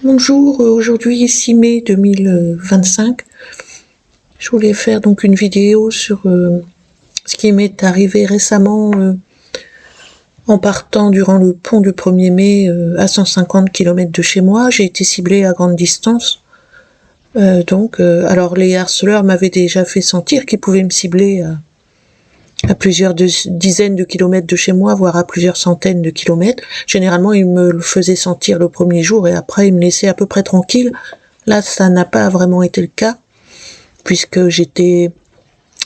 Bonjour, aujourd'hui 6 mai 2025. Je voulais faire donc une vidéo sur ce qui m'est arrivé récemment en partant durant le pont du 1er mai à 150 km de chez moi. J'ai été ciblée à grande distance. Alors les harceleurs m'avaient déjà fait sentir qu'ils pouvaient me cibler à plusieurs dizaines de kilomètres de chez moi, voire à plusieurs centaines de kilomètres. Généralement, ils me le faisaient sentir le premier jour et après, ils me laissaient à peu près tranquille. Là, ça n'a pas vraiment été le cas, puisque j'étais,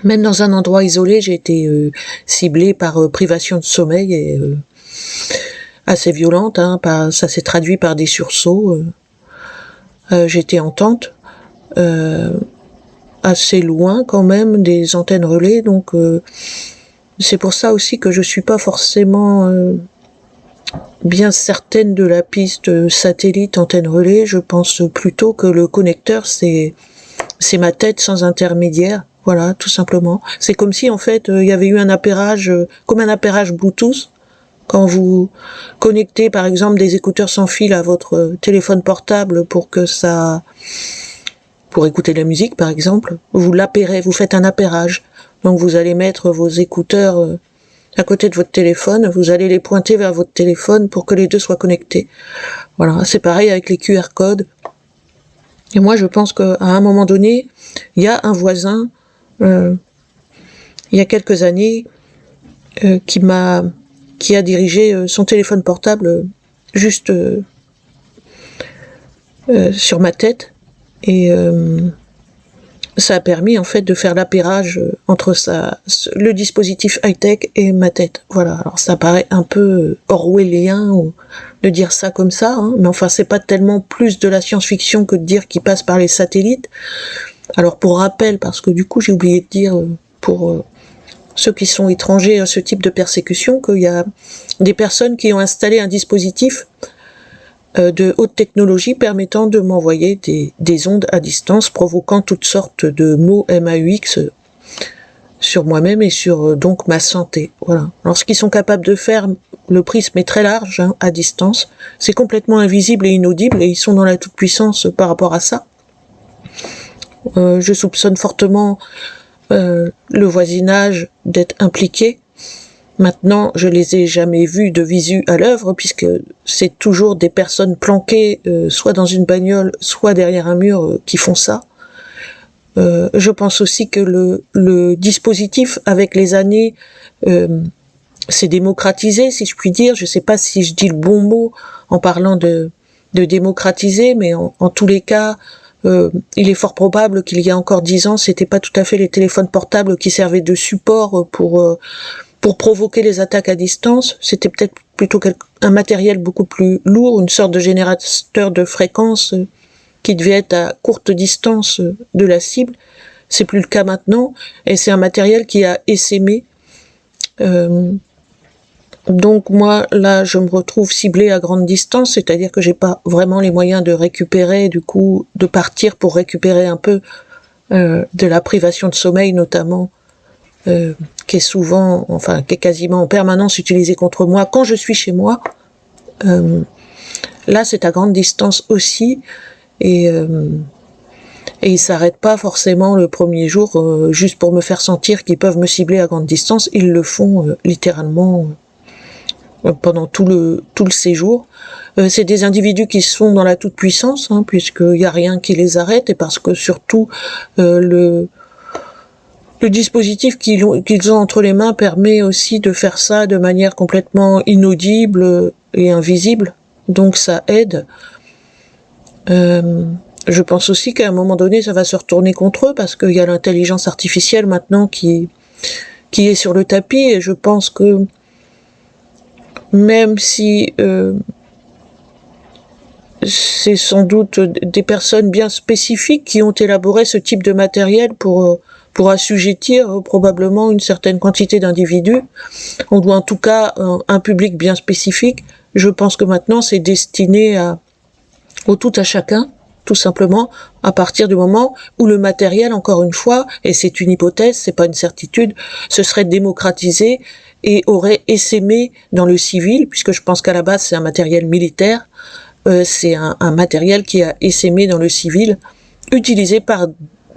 même dans un endroit isolé, j'ai été ciblée par privation de sommeil et assez violente. Ça s'est traduit par des sursauts. J'étais en tente, assez loin quand même des antennes relais, donc c'est pour ça aussi que je suis pas forcément bien certaine de la piste satellite antenne relais. Je pense plutôt que le connecteur c'est ma tête sans intermédiaire. Voilà, tout simplement. C'est comme si en fait il y avait eu un appairage, comme un appairage Bluetooth. Quand vous connectez par exemple des écouteurs sans fil à votre téléphone portable pour écouter de la musique par exemple, vous l'appairez, vous faites un appairage. Donc vous allez mettre vos écouteurs à côté de votre téléphone, vous allez les pointer vers votre téléphone pour que les deux soient connectés. Voilà, c'est pareil avec les QR codes. Et moi je pense qu'à un moment donné, il y a un voisin, il y a quelques années, qui a dirigé son téléphone portable juste sur ma tête, et ça a permis en fait de faire l'appairage entre le dispositif high-tech et ma tête. Voilà, alors ça paraît un peu orwellien de dire ça comme ça, mais enfin c'est pas tellement plus de la science-fiction que de dire qu'il passe par les satellites. Alors pour rappel, parce que du coup j'ai oublié de dire pour ceux qui sont étrangers à ce type de persécution, qu'il y a des personnes qui ont installé un dispositif de haute technologie permettant de m'envoyer des ondes à distance, provoquant toutes sortes de mots MAUX sur moi-même et sur donc ma santé. Voilà. Alors ce qu'ils sont capables de faire, le prisme est très large à distance, c'est complètement invisible et inaudible, et ils sont dans la toute-puissance par rapport à ça. Je soupçonne fortement le voisinage d'être impliqué. Maintenant, je les ai jamais vus de visu à l'œuvre, puisque c'est toujours des personnes planquées, soit dans une bagnole, soit derrière un mur, qui font ça. Je pense aussi que le dispositif, avec les années, s'est démocratisé, si je puis dire. Je sais pas si je dis le bon mot en parlant de démocratiser, mais en tous les cas, il est fort probable qu'il y a encore 10 ans, c'était pas tout à fait les téléphones portables qui servaient de support pour provoquer les attaques à distance. C'était peut-être plutôt un matériel beaucoup plus lourd, une sorte de générateur de fréquences qui devait être à courte distance de la cible. C'est plus le cas maintenant, et c'est un matériel qui a essaimé. Donc moi, là, je me retrouve ciblée à grande distance, c'est-à-dire que j'ai pas vraiment les moyens de récupérer, du coup, de partir pour récupérer un peu de la privation de sommeil, notamment, qui est quasiment en permanence utilisée contre moi quand je suis chez moi. Là, c'est à grande distance aussi, et ils s'arrêtent pas forcément le premier jour juste pour me faire sentir qu'ils peuvent me cibler à grande distance. Ils le font littéralement pendant tout le séjour. C'est des individus qui sont dans la toute-puissance, puisqu'il n'y a rien qui les arrête, et parce que surtout le dispositif qu'ils ont entre les mains permet aussi de faire ça de manière complètement inaudible et invisible, donc ça aide. Je pense aussi qu'à un moment donné, ça va se retourner contre eux, parce qu'il y a l'intelligence artificielle maintenant qui est sur le tapis, et je pense que même si c'est sans doute des personnes bien spécifiques qui ont élaboré ce type de matériel pour assujettir probablement une certaine quantité d'individus, ou en tout cas un public bien spécifique. Je pense que maintenant c'est destiné au tout à chacun, tout simplement, à partir du moment où le matériel, encore une fois, et c'est une hypothèse, c'est pas une certitude, se serait démocratisé et aurait essaimé dans le civil, puisque je pense qu'à la base c'est un matériel militaire, c'est un matériel qui a essaimé dans le civil, utilisé par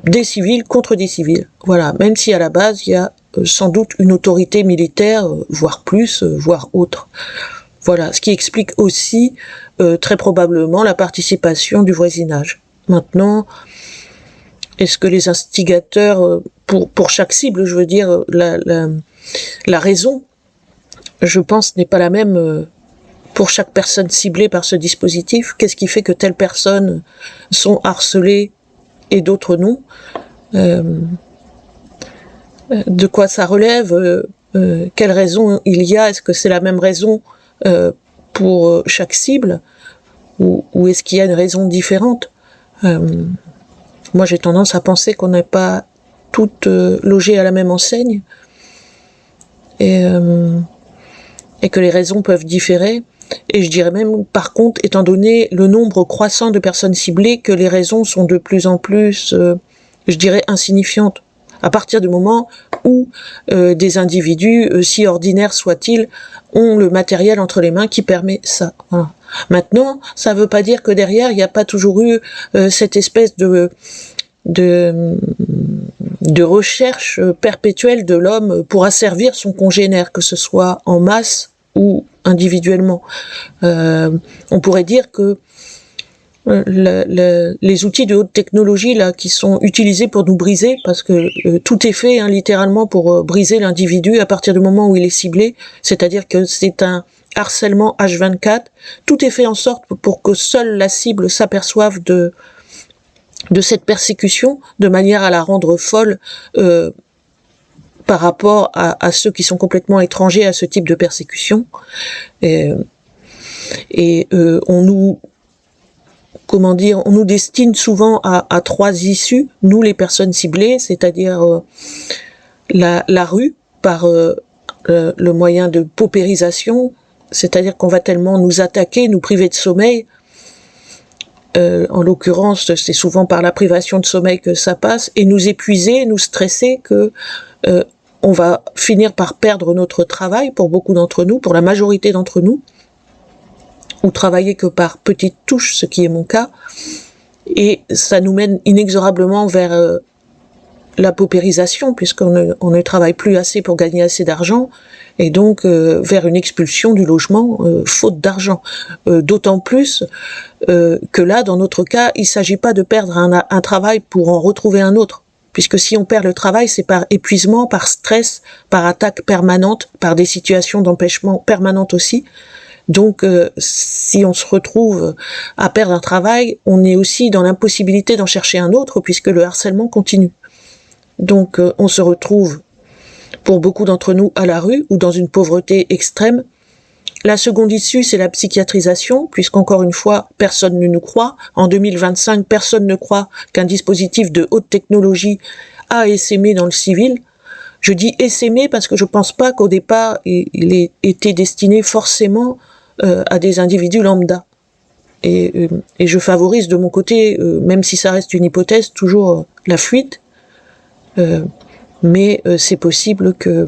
des civils contre des civils. Voilà, même si à la base, il y a sans doute une autorité militaire, voire plus, voire autre. Voilà, ce qui explique aussi très probablement la participation du voisinage. Maintenant, est-ce que les instigateurs, pour chaque cible, je veux dire, la raison, je pense, n'est pas la même pour chaque personne ciblée par ce dispositif. Qu'est-ce qui fait que telles personnes sont harcelées et d'autres non? De quoi ça relève? Quelle raison il y a? Est-ce que c'est la même raison pour chaque cible? Ou est-ce qu'il y a une raison différente? Moi, j'ai tendance à penser qu'on n'est pas toutes logées à la même enseigne et que les raisons peuvent différer. Et je dirais même, par contre, étant donné le nombre croissant de personnes ciblées, que les raisons sont de plus en plus, je dirais, insignifiantes. À partir du moment où des individus, si ordinaires soient-ils, ont le matériel entre les mains qui permet ça. Voilà. Maintenant, ça ne veut pas dire que derrière, il n'y a pas toujours eu cette espèce de recherche perpétuelle de l'homme pour asservir son congénère, que ce soit en masse ou individuellement. On pourrait dire que les outils de haute technologie là qui sont utilisés pour nous briser, parce que tout est fait littéralement pour briser l'individu à partir du moment où il est ciblé, c'est-à-dire que c'est un harcèlement H24, tout est fait en sorte pour que seule la cible s'aperçoive de cette persécution, de manière à la rendre folle par rapport à ceux qui sont complètement étrangers à ce type de persécution. Et on nous, comment dire, on nous destine souvent à trois issues, nous les personnes ciblées, c'est-à-dire la rue, par le moyen de paupérisation, c'est-à-dire qu'on va tellement nous attaquer, nous priver de sommeil. En l'occurrence, c'est souvent par la privation de sommeil que ça passe, et nous épuiser, nous stresser, que on va finir par perdre notre travail pour beaucoup d'entre nous, pour la majorité d'entre nous, ou travailler que par petites touches, ce qui est mon cas, et ça nous mène inexorablement vers la paupérisation, puisqu'on ne travaille plus assez pour gagner assez d'argent, et donc vers une expulsion du logement, faute d'argent. D'autant plus que là, dans notre cas, il ne s'agit pas de perdre un travail pour en retrouver un autre, puisque si on perd le travail, c'est par épuisement, par stress, par attaque permanente, par des situations d'empêchement permanentes aussi. Donc, si on se retrouve à perdre un travail, on est aussi dans l'impossibilité d'en chercher un autre, puisque le harcèlement continue. Donc, on se retrouve, pour beaucoup d'entre nous, à la rue, ou dans une pauvreté extrême. La seconde issue, c'est la psychiatrisation, puisqu'encore une fois, personne ne nous croit. En 2025, personne ne croit qu'un dispositif de haute technologie a essaimé dans le civil. Je dis essaimé parce que je pense pas qu'au départ, il ait été destiné forcément à des individus lambda. Et je favorise de mon côté, même si ça reste une hypothèse, toujours la fuite. Mais c'est possible que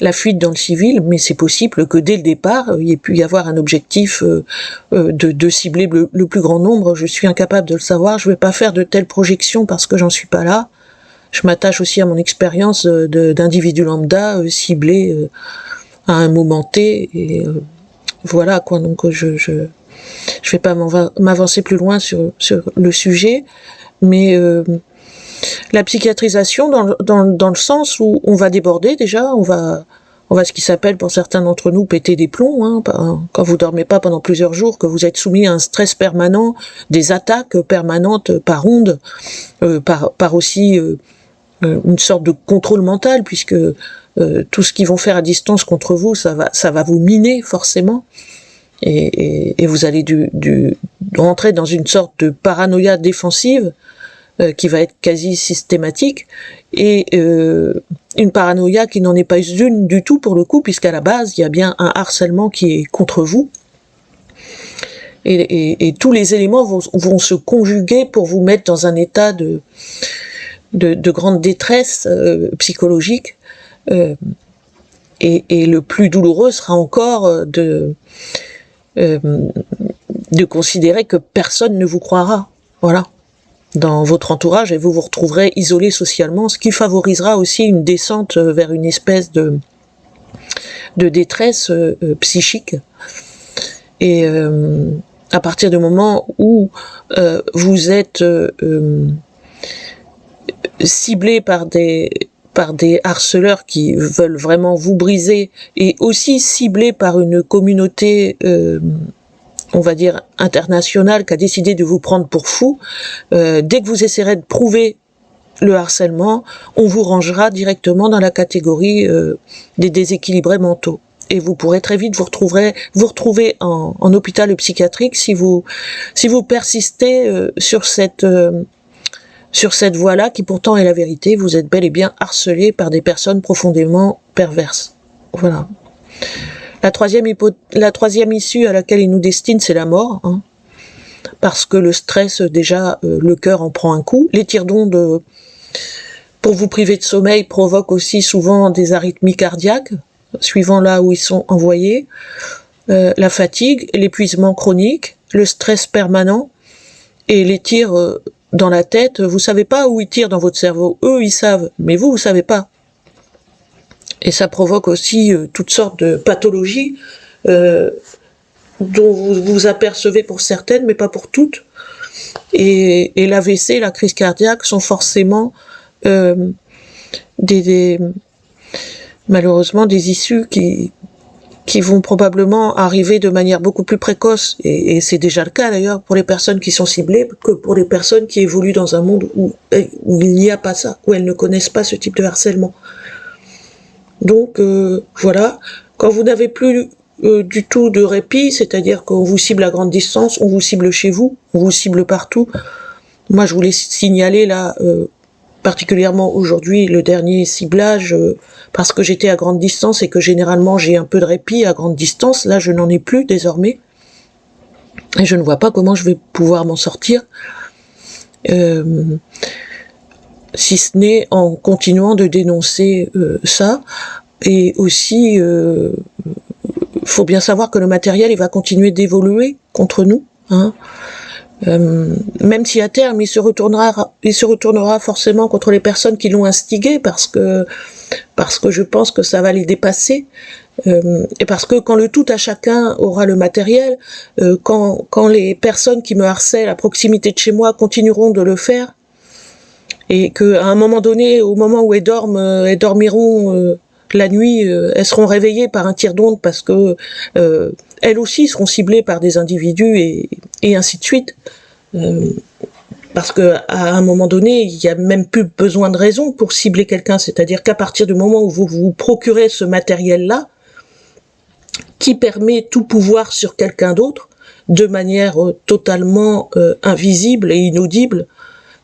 la fuite dans le civil, mais c'est possible que dès le départ, il y ait pu y avoir un objectif de cibler le plus grand nombre. Je suis incapable de le savoir, je ne vais pas faire de telles projections parce que j'en suis pas là. Je m'attache aussi à mon expérience d'individu lambda ciblé à un moment T, et voilà quoi. Donc je vais pas m'avancer plus loin sur le sujet, mais la psychiatrisation dans le sens où on va déborder déjà, on va ce qui s'appelle pour certains d'entre nous péter des plombs, quand vous dormez pas pendant plusieurs jours, que vous êtes soumis à un stress permanent, des attaques permanentes par onde, par aussi une sorte de contrôle mental, puisque tout ce qu'ils vont faire à distance contre vous, ça va vous miner forcément, et vous allez rentrer dans une sorte de paranoïa défensive qui va être quasi systématique, et une paranoïa qui n'en est pas une du tout pour le coup, puisqu'à la base, il y a bien un harcèlement qui est contre vous, et tous les éléments vont se conjuguer pour vous mettre dans un état de grande détresse psychologique, et le plus douloureux sera encore euh, de considérer que personne ne vous croira, voilà, dans votre entourage, et vous vous retrouverez isolé socialement, ce qui favorisera aussi une descente vers une espèce de détresse psychique. Et à partir du moment où vous êtes ciblé par des harceleurs qui veulent vraiment vous briser, et aussi ciblé par une communauté on va dire internationale qui a décidé de vous prendre pour fou, dès que vous essaierez de prouver le harcèlement, on vous rangera directement dans la catégorie des déséquilibrés mentaux. Et vous pourrez très vite vous retrouver en hôpital psychiatrique si vous persistez sur cette voie-là, qui pourtant est la vérité. Vous êtes bel et bien harcelé par des personnes profondément perverses. Voilà. La troisième issue à laquelle il nous destine, c'est la mort, hein, parce que le stress, déjà, le cœur en prend un coup. Les tirs d'ondes, pour vous priver de sommeil, provoquent aussi souvent des arythmies cardiaques, suivant là où ils sont envoyés. La fatigue, l'épuisement chronique, le stress permanent, et les tirs dans la tête, vous savez pas où ils tirent dans votre cerveau. Eux, ils savent, mais vous savez pas. Et ça provoque aussi toutes sortes de pathologies dont vous vous apercevez pour certaines, mais pas pour toutes. Et l'AVC, la crise cardiaque, sont forcément malheureusement des issues qui vont probablement arriver de manière beaucoup plus précoce, et c'est déjà le cas d'ailleurs pour les personnes qui sont ciblées, que pour les personnes qui évoluent dans un monde où il n'y a pas ça, où elles ne connaissent pas ce type de harcèlement. Donc voilà, quand vous n'avez plus du tout de répit, c'est-à-dire qu'on vous cible à grande distance, on vous cible chez vous, on vous cible partout. Moi, je voulais signaler là, particulièrement aujourd'hui, le dernier ciblage, parce que j'étais à grande distance et que généralement j'ai un peu de répit à grande distance. Là, je n'en ai plus désormais. Et je ne vois pas comment je vais pouvoir m'en sortir. Si ce n'est en continuant de dénoncer ça. Et aussi, faut bien savoir que le matériel, il va continuer d'évoluer contre nous, hein. Même si à terme il se retournera forcément contre les personnes qui l'ont instigé, parce que je pense que ça va les dépasser, et parce que quand le tout à chacun aura le matériel, quand les personnes qui me harcèlent à proximité de chez moi continueront de le faire, et qu'à un moment donné, au moment où elles dormiront la nuit, elles seront réveillées par un tir d'onde, parce que elles aussi seront ciblées par des individus, et ainsi de suite. Parce que à un moment donné, il n'y a même plus besoin de raison pour cibler quelqu'un. C'est-à-dire qu'à partir du moment où vous vous procurez ce matériel-là, qui permet tout pouvoir sur quelqu'un d'autre, de manière totalement invisible et inaudible,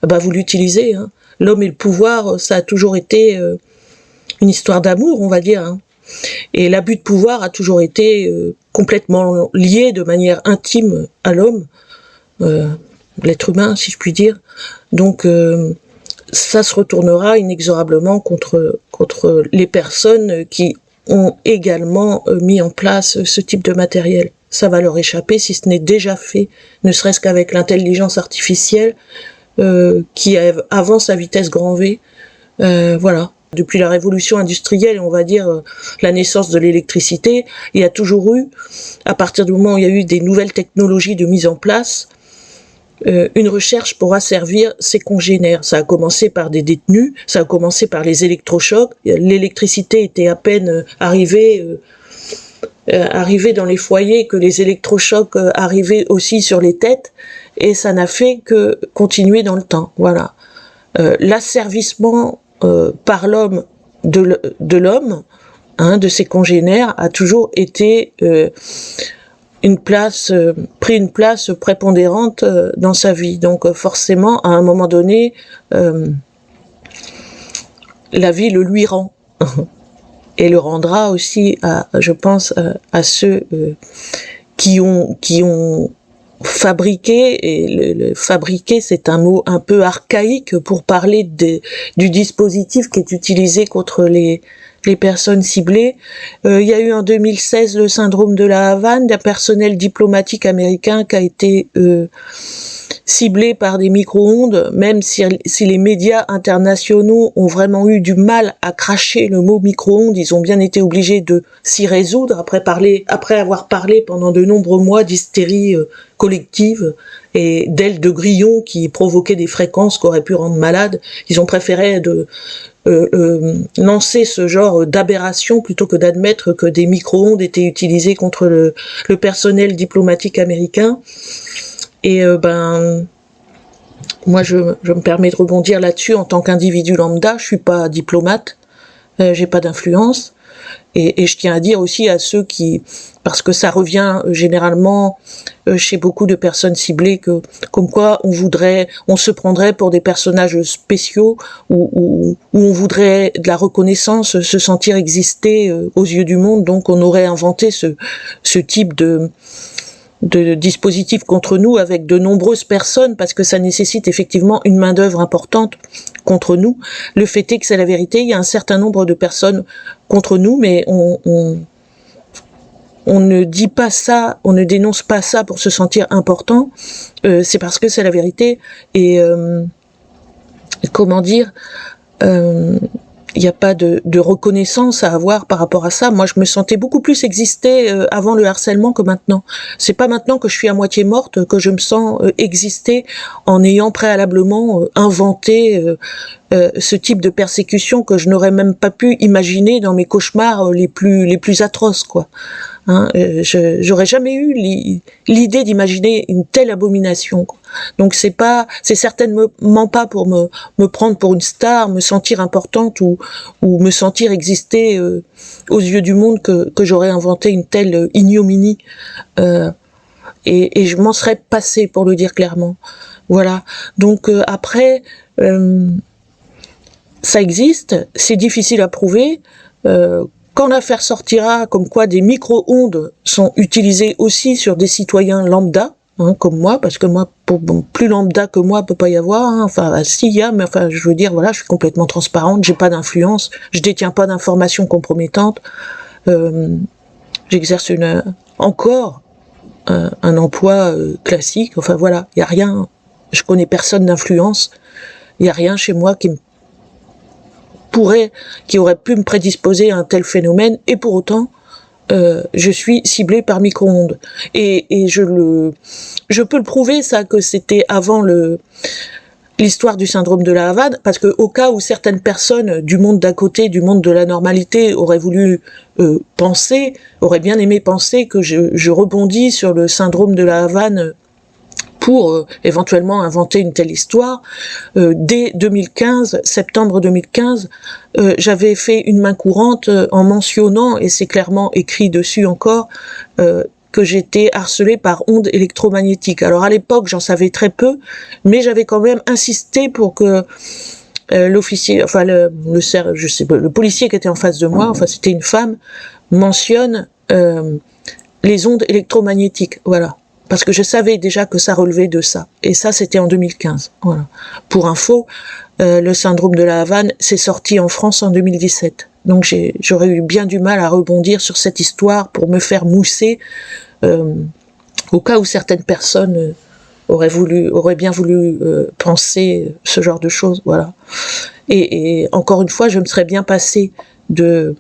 bah vous l'utilisez, hein. L'homme et le pouvoir, ça a toujours été une histoire d'amour, on va dire, hein. Et l'abus de pouvoir a toujours été complètement lié de manière intime à l'homme, l'être humain, si je puis dire. Donc ça se retournera inexorablement contre les personnes qui ont également mis en place ce type de matériel. Ça va leur échapper, si ce n'est déjà fait, ne serait-ce qu'avec l'intelligence artificielle qui avance à vitesse grand V. Voilà. Depuis la révolution industrielle, on va dire la naissance de l'électricité, il y a toujours eu, à partir du moment où il y a eu des nouvelles technologies de mise en place, une recherche pour asservir ses congénères. Ça a commencé par des détenus, ça a commencé par les électrochocs. L'électricité était à peine arrivée dans les foyers que les électrochocs arrivaient aussi sur les têtes, et ça n'a fait que continuer dans le temps. Voilà. L'asservissement par l'homme de l'homme, hein, de ses congénères, a toujours été pris une place prépondérante dans sa vie. Donc forcément, à un moment donné, la vie le lui rend. Et le rendra aussi, je pense, à ceux qui ont fabriqué, et fabriquer, c'est un mot un peu archaïque pour parler du dispositif qui est utilisé contre les les personnes ciblées. Il y a eu en 2016 le syndrome de la Havane, d'un personnel diplomatique américain qui a été ciblé par des micro-ondes, même si les médias internationaux ont vraiment eu du mal à cracher le mot micro-ondes, ils ont bien été obligés de s'y résoudre après avoir parlé pendant de nombreux mois d'hystérie collective et d'ailes de grillons qui provoquaient des fréquences qui auraient pu rendre malade. Ils ont préféré lancer ce genre d'aberration plutôt que d'admettre que des micro-ondes étaient utilisées contre le personnel diplomatique américain. Et moi je me permets de rebondir là-dessus en tant qu'individu lambda, je suis pas diplomate, j'ai pas d'influence, et je tiens à dire aussi à ceux qui, parce que ça revient généralement chez beaucoup de personnes ciblées, que comme quoi on se prendrait pour des personnages spéciaux, ou on voudrait de la reconnaissance, se sentir exister aux yeux du monde, donc on aurait inventé ce type de dispositifs contre nous avec de nombreuses personnes, parce que ça nécessite effectivement une main-d'œuvre importante contre nous. Le fait est que c'est la vérité, il y a un certain nombre de personnes contre nous, mais on ne dit pas ça, on ne dénonce pas ça pour se sentir important, c'est parce que c'est la vérité, et comment dire, il n'y a pas de reconnaissance à avoir par rapport à ça. Moi, je me sentais beaucoup plus exister avant le harcèlement que maintenant. C'est pas maintenant que je suis à moitié morte que je me sens exister en ayant préalablement inventé ce type de persécution que je n'aurais même pas pu imaginer dans mes cauchemars les plus atroces, quoi. Hein, j'aurais jamais eu l'idée d'imaginer une telle abomination, quoi. Donc c'est certainement pas pour me prendre pour une star, me sentir importante ou me sentir exister aux yeux du monde que j'aurais inventé une telle ignominie, et je m'en serais passée, pour le dire clairement. Voilà. Donc après, ça existe, c'est difficile à prouver. Quand l'affaire sortira, comme quoi des micro-ondes sont utilisées aussi sur des citoyens lambda, hein, comme moi, parce que moi, plus lambda que moi, peut pas y avoir, hein. Enfin, si, il y a, mais enfin, je veux dire, voilà, je suis complètement transparente, j'ai pas d'influence, je détiens pas d'informations compromettantes, j'exerce encore un emploi classique, enfin voilà, il y a rien, je connais personne d'influence, il y a rien chez moi qui aurait pu me prédisposer à un tel phénomène, et pour autant, je suis ciblée par micro-ondes. Et je peux le prouver, ça, que c'était avant l'histoire du syndrome de la Havane, parce que au cas où certaines personnes du monde d'à côté, du monde de la normalité, auraient voulu auraient bien aimé penser que je rebondis sur le syndrome de la Havane pour éventuellement inventer une telle histoire. Dès 2015, septembre 2015, j'avais fait une main courante en mentionnant, et c'est clairement écrit dessus encore, que j'étais harcelée par ondes électromagnétiques. Alors à l'époque, j'en savais très peu, mais j'avais quand même insisté pour que l'officier, enfin le policier qui était en face de moi, enfin c'était une femme, mentionne les ondes électromagnétiques. Voilà. Parce que je savais déjà que ça relevait de ça. Et ça, c'était en 2015. Voilà. Pour info, le syndrome de la Havane s'est sorti en France en 2017. Donc j'aurais eu bien du mal à rebondir sur cette histoire pour me faire mousser, au cas où certaines personnes auraient bien voulu penser ce genre de choses. Voilà. Et encore une fois, je me serais bien passée de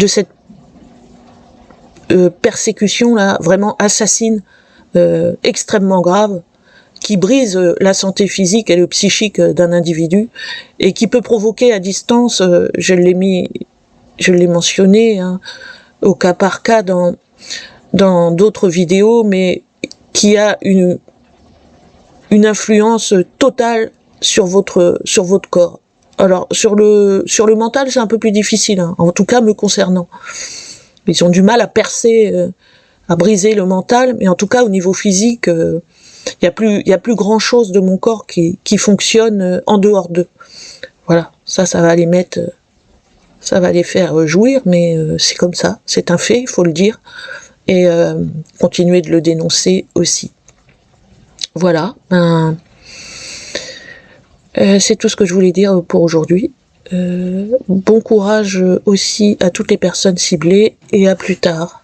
cette persécution-là, vraiment assassine, extrêmement grave, qui brise la santé physique et le psychique d'un individu, et qui peut provoquer à distance, je l'ai mentionné, hein, au cas par cas dans d'autres vidéos, mais qui a une influence totale sur votre corps. Alors sur le mental, c'est un peu plus difficile, hein, en tout cas me concernant. Ils ont du mal à percer, à briser le mental, mais en tout cas au niveau physique, il y a plus grand chose de mon corps qui fonctionne en dehors d'eux. Voilà, ça va les mettre, ça va les faire jouir, mais c'est comme ça, c'est un fait, il faut le dire, et continuer de le dénoncer aussi. Voilà, c'est tout ce que je voulais dire pour aujourd'hui. Bon courage aussi à toutes les personnes ciblées et à plus tard.